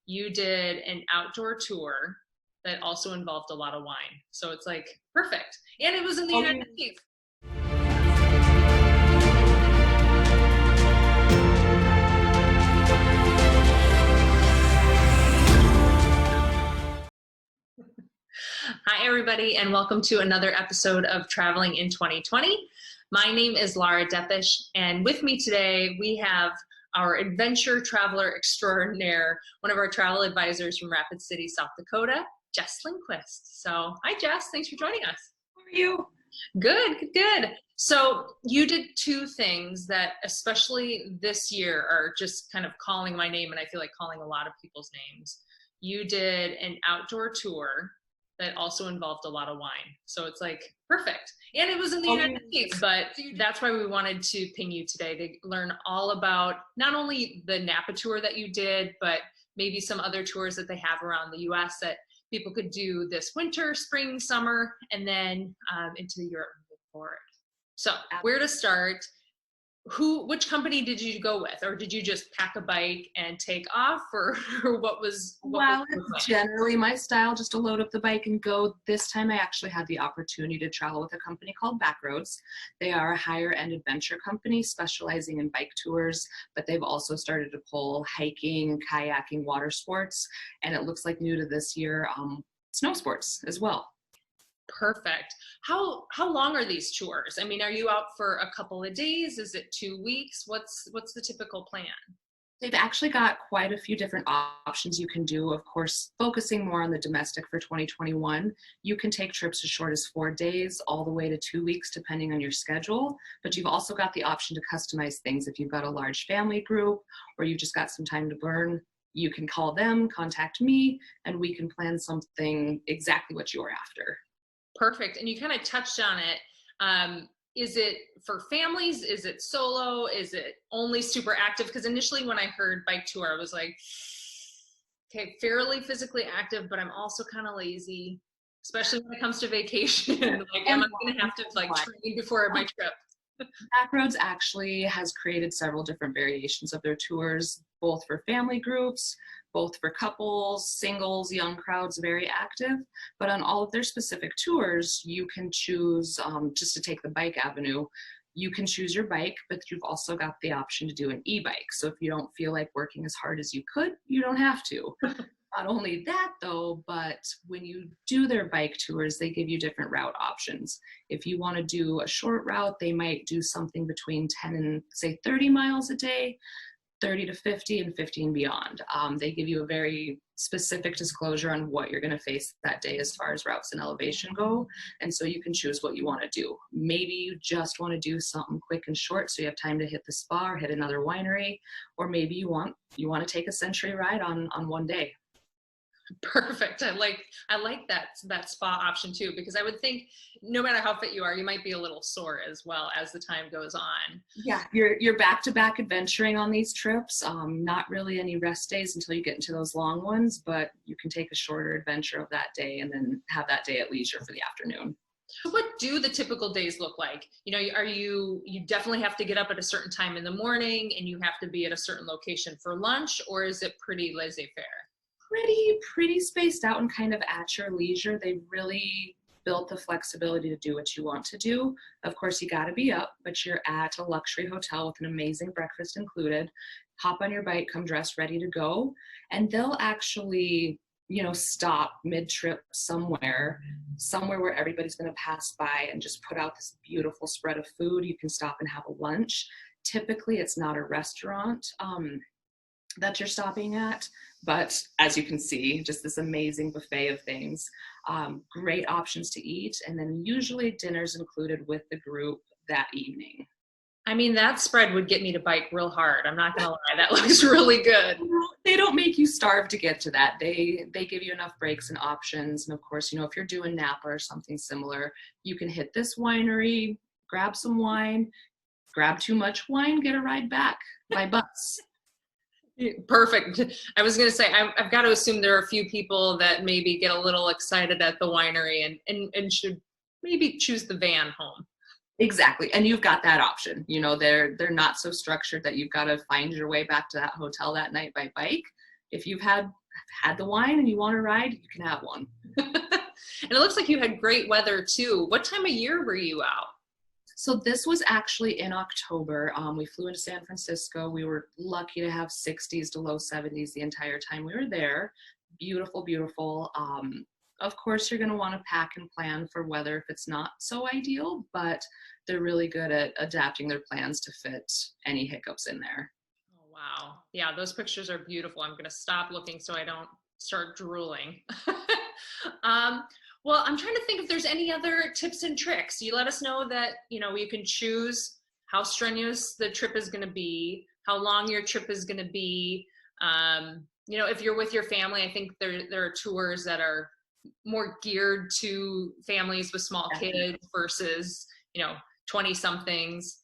you did an outdoor tour that also involved a lot of wine. So it's like perfect. And it was in the United States. Hi, everybody, and welcome to another episode of Traveling in 2020. My name is Laura Depish, and with me today, we have our adventure traveler extraordinaire, one of our travel advisors from Rapid City, South Dakota, Jess Lindquist. So, hi, Jess. Thanks for joining us. How are you? Good, good. So you did two things that, especially this year, are just kind of calling my name, and I feel like calling a lot of people's names. You did an outdoor tour that also involved a lot of wine. So it's like perfect. And it was in the United States, but that's why we wanted to ping you today to learn all about not only the Napa tour that you did, but maybe some other tours that they have around the US that people could do this winter, spring, summer, and then into Europe moving forward. So where to start? Which company did you go with, or did you just pack a bike and take off, or what was? It's generally my style, just to load up the bike and go. This time I actually had the opportunity to travel with a company called Backroads. They are a higher end adventure company specializing in bike tours, but they've also started to pull hiking, kayaking, water sports, and it looks like new to this year, snow sports as well. Perfect. How long are these tours? I mean, are you out for a couple of days? Is it 2 weeks? What's the typical plan? They've actually got quite a few different options you can do. Of course, focusing more on the domestic for 2021, you can take trips as short as 4 days all the way to 2 weeks, depending on your schedule. But you've also got the option to customize things. If you've got a large family group or you've just got some time to burn, you can call them, contact me, and we can plan something exactly what you're after. Perfect. And you kind of touched on it. Is it for families? Is it solo? Is it only super active? Because initially when I heard bike tour, I was like, okay, fairly physically active, but I'm also kind of lazy, especially when it comes to vacation. Like, am I going to have to train before my trip? Backroads actually has created several different variations of their tours, both for family groups, both for couples, singles, young crowds, very active. But on all of their specific tours, you can choose, just to take the bike avenue, you can choose your bike, but you've also got the option to do an e-bike. So if you don't feel like working as hard as you could, you don't have to. Not only that though, but when you do their bike tours, they give you different route options. If you want to do a short route, they might do something between 10 and say 30 miles a day, 30 to 50 and 15 beyond. They give you a very specific disclosure on what you're going to face that day as far as routes and elevation go. And so you can choose what you want to do. Maybe you just want to do something quick and short so you have time to hit the spa or hit another winery, or maybe you want to take a century ride on one day. Perfect. I like that spa option too, because I would think no matter how fit you are, you might be a little sore as well as the time goes on. Yeah, you're back to back adventuring on these trips. Not really any rest days until you get into those long ones, but you can take a shorter adventure of that day and then have that day at leisure for the afternoon. So what do the typical days look like? You know, you definitely have to get up at a certain time in the morning and you have to be at a certain location for lunch, or is it pretty laissez-faire? Pretty spaced out and kind of at your leisure. They've really built the flexibility to do what you want to do. Of course, you got to be up, but you're at a luxury hotel with an amazing breakfast included. Hop on your bike, come dressed, ready to go. And they'll actually, stop mid-trip somewhere where everybody's going to pass by and just put out this beautiful spread of food. You can stop and have a lunch. Typically, it's not a restaurant that you're stopping at, but as you can see, just this amazing buffet of things, great options to eat, and then usually dinner's included with the group that evening. I mean, that spread would get me to bike real hard. I'm not gonna lie, that looks really good. They don't make you starve to get to that. They give you enough breaks and options, and of course, if you're doing Napa or something similar, you can hit this winery, grab some wine, grab too much wine, get a ride back by bus. Perfect. I was going to say, I've got to assume there are a few people that maybe get a little excited at the winery and should maybe choose the van home. Exactly. And you've got that option. They're not so structured that you've got to find your way back to that hotel that night by bike. If you've had had the wine and you want to ride, you can have one. And it looks like you had great weather too. What time of year were you out? So this was actually in October. We flew into San Francisco. We were lucky to have 60s to low 70s the entire time we were there. Beautiful, beautiful. Of course, you're going to want to pack and plan for weather if it's not so ideal, but they're really good at adapting their plans to fit any hiccups in there. Oh, wow. Yeah, those pictures are beautiful. I'm going to stop looking so I don't start drooling. um, well, I'm trying to think if there's any other tips and tricks. You let us know that, you know, you can choose how strenuous the trip is going to be, how long your trip is going to be. You know, if you're with your family, I think there are tours that are more geared to families with small kids versus, you know, 20 somethings.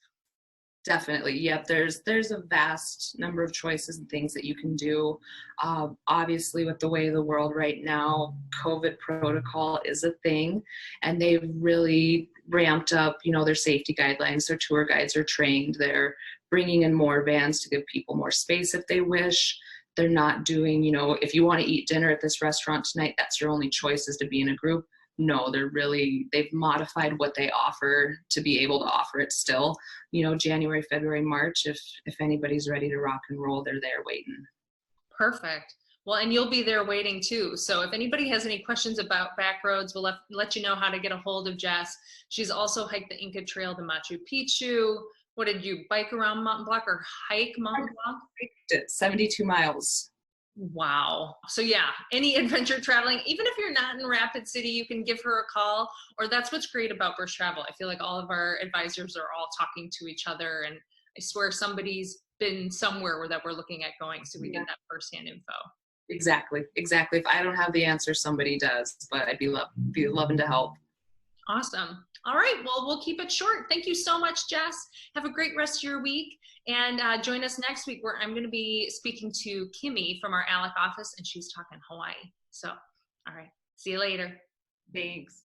Definitely. Yep. There's a vast number of choices and things that you can do. Obviously, with the way of the world right now, COVID protocol is a thing, and they've really ramped up, you know, their safety guidelines. Their tour guides are trained. They're bringing in more vans to give people more space if they wish. They're not doing, you know, if you want to eat dinner at this restaurant tonight, that's your only choice is to be in a group. No, they've modified what they offer to be able to offer it still. You know, January, February, March, if anybody's ready to rock and roll, they're there waiting. Perfect. Well, and you'll be there waiting too. So if anybody has any questions about Backroads, we'll let you know how to get a hold of Jess. She's also hiked the Inca Trail to Machu Picchu. What did you bike around Mountain Block or hike Mountain Block? I hiked it 72 miles. Wow. So yeah, any adventure traveling, even if you're not in Rapid City, you can give her a call. Or that's what's great about Bursch Travel. I feel like all of our advisors are all talking to each other, and I swear somebody's been somewhere where that we're looking at going, so we get that firsthand info. Exactly. If I don't have the answer, somebody does, but I'd be loving to help. Awesome. All right. Well, we'll keep it short. Thank you so much, Jess. Have a great rest of your week. And join us next week where I'm going to be speaking to Kimmy from our ALEC office, and she's talking Hawaii. So, all right. See you later. Thanks.